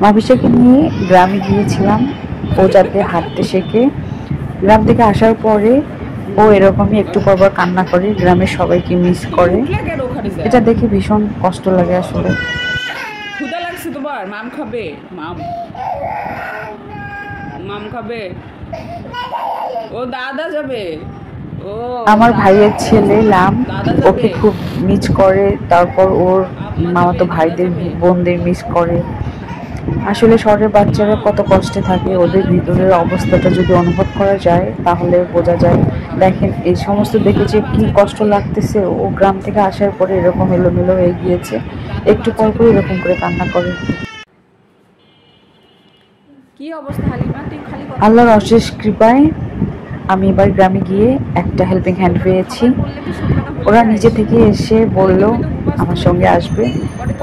মাবিশাকে নিয়ে গ্রামে গিয়েছিলাম ও যাতে হাঁটতে শেখে। গ্রাম থেকে আসার পরে ও এরকমই একটু পরপর কান্না করে, গ্রামের সবাইকে মিস করে। এটা দেখে ভীষণ কষ্ট লাগে আসলে। ক্ষুধা লাগছে তোমার? মাম খাবে? মাম মাম খাবে? ও দাদা যাবে। ও আমার ভাইয়ের ছেলে লাম ওকে খুব মিস করে, তারপর ওর মামাতো ভাইদের বোনদের মিস করে। আসলে শহরের বাচ্চারা কত কষ্টে থাকে, ওদের ভিতরের অবস্থাটা যদি অনুভব করা যায় তাহলে বোঝা যায়। দেখেন এই সমস্ত দেখে যে কি কষ্ট লাগতেছে, ও গ্রাম থেকে আসার পরে এরকম এলোমেলো হয়ে গিয়েছে, একটু পর পর এরকম করে কান্না করে। কি অবস্থা হালিমা? তুই খালি আল্লাহর অশেষ কৃপায় আমি এবার গ্রামে গিয়ে একটা হেল্পিং হ্যান্ড পেয়েছি। ওরা নিজে থেকে এসে বলল আমার সঙ্গে আসবে,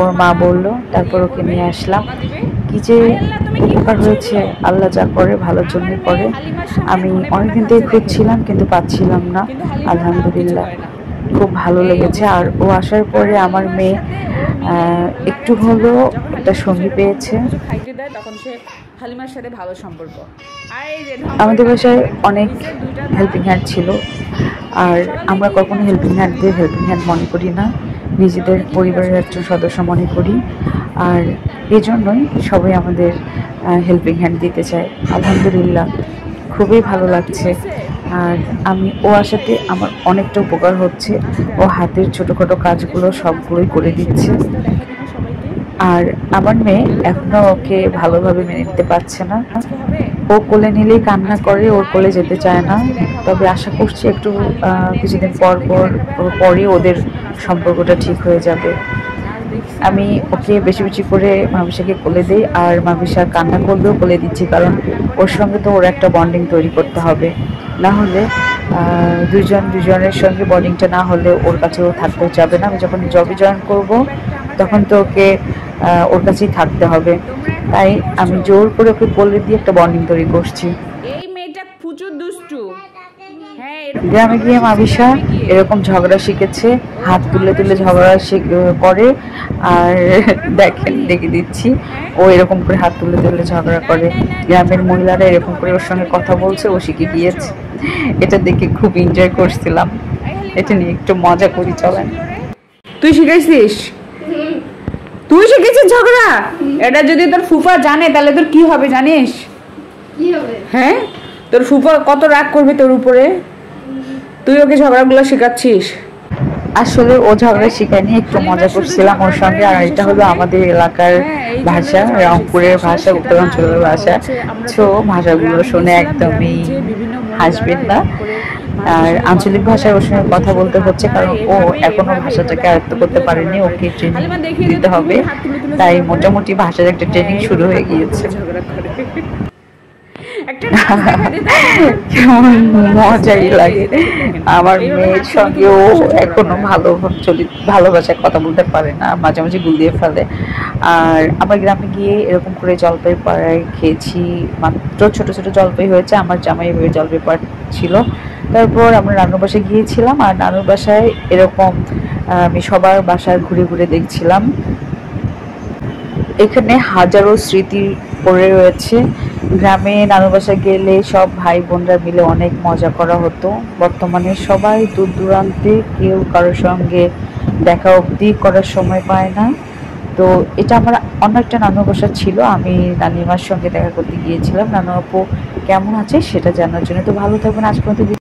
ওর মা বলল, তারপর ওকে নিয়ে আসলাম। কি যে উপকার হয়েছে, আল্লাহ যা করে ভালোর জন্যই করে। আমি অনেকদিন থেকে খুঁজছিলাম কিন্তু পাচ্ছিলাম না, আলহামদুলিল্লাহ খুব ভালো লেগেছে। আর ও আসার পরে আমার মেয়ে একটু হলেও একটা সঙ্গী পেয়েছে। খাইতে দেয় তখন সে হালিমার সাথে ভালো সম্পর্ক। আর এই যে আমাদের বাসায় অনেক হেল্পিং হ্যান্ড ছিল, আর আমরা কখনো হেল্পিং হ্যান্ডদের হেল্পিং হ্যান্ড মনে করি না, নিজেদের পরিবারের একজন সদস্য মনে করি। আর এই জন্যই সবাই আমাদের হেল্পিং হ্যান্ড দিতে চায়। আলহামদুলিল্লাহ খুবই ভালো লাগছে। আর আমি ও আসাতে আমার অনেকটা উপকার হচ্ছে। ও হাতের ছোটোখাটো কাজগুলো সবগুলোই করে দিচ্ছে। আর আমার মেয়ে এখনো ওকে ভালোভাবে মেনে নিতে পারছে না। ও কোলে নিলেই কান্না করে, ওর কোলে যেতে চায় না। তবে আশা করছি একটু কিছুদিন পরে ওদের সম্পর্কটা ঠিক হয়ে যাবে। আমি ওকে বেশি বেশি করে মামিশাকে কোলে দিই, আর মামিশা কান্না করলেও কোলে দিচ্ছি, কারণ ওর সঙ্গে তো ওর একটা বন্ডিং তৈরি করতে হবে। না হলে দুজনের সঙ্গে বন্ডিংটা না হলে ওর কাছেও থাকতে যাবে না। আমি যখন জবে জয়েন করব তখন তো ওকে ওর কাছেই থাকতে হবে, তাই আমি জোর করে ওকে কোলে দিয়ে একটা বন্ডিং তৈরি করছি। এই মেয়েটা প্রচুর দুষ্টু। হ্যাঁ, গ্রামে গিয়ে মাবিশা এরকম ঝগড়া শিখেছে, হাত তুলে তুলে ঝগড়া করে। আর দেখেন দেখে দিচ্ছি, ও এরকম করে হাত তুলে তুলে ঝগড়া করে। গ্রামের মহিলারা এরকম করে ওর সঙ্গে কথা বলছে, ও শিখে গিয়েছে। এটা দেখে খুব এনজয় করছিলাম, এটা নিয়ে একটু মজা করি চলেন। তুই শিখাইছিস? তুই শিখেছিস ঝগড়া? এটা যদি তোর ফুফা জানে তাহলে তোর কি হবে জানিস? হ্যাঁ, তোর ফুফা কত রাগ করবে তোর উপরে। তুই ওকে ঝগড়াগুলো শেখাচ্ছিস? আসলে ও ঝগড়া শিখায়নি, একটু মজা করছিলাম ওর সঙ্গে। আর এটা হলো আমাদের এলাকার ভাষা, রংপুরের ভাষা, উত্তরাঞ্চলের ভাষা। তো ভাষাগুলো শুনে একদমই হাসবেন না। আর আঞ্চলিক ভাষায় ওর সঙ্গে কথা বলতে হচ্ছে, কারণ ও এখনো ভাষাটাকে আয়ত্ত করতে পারেনি, ওকে ট্রেনিং দিতে হবে। তাই মোটামুটি ভাষার একটা ট্রেনিং শুরু হয়ে গিয়েছে। কেমন মজাই লাগে। আমার মেয়ের সঙ্গেও এখনো ভালো ভাষায় কথা বলতে পারে না, মাঝে মাঝে গুলিয়ে ফেলে। আর আমার গ্রামে গিয়ে এরকম করে জলপাই পাড়ায় খেয়েছি, মাত্র ছোট ছোট জলপাই হয়েছে, আমার জামাই বাড়ির জলপাই পাড় ছিল। তারপর আমরা নানুর বাসায় গিয়েছিলাম, আর নানুর বাসায় এরকম আমি সবার বাসায় ঘুরে ঘুরে দেখছিলাম। এখানে হাজারো স্মৃতি পড়ে রয়েছে। গ্রামে নানু বাসায় গেলে সব ভাই বোনরা মিলে অনেক মজা করা হতো। বর্তমানে সবাই দূর দূরান্তে, কেউ কারোর সঙ্গে দেখা অবধি করার সময় পায় না। তো এটা আমার অন্য একটা নানু বাসা ছিল, আমি নানিমার সঙ্গে দেখা করতে গিয়েছিলাম। নানু আপু কেমন আছে সেটা জানার জন্য। তো ভালো থাকবেন, আজ পর্যন্ত।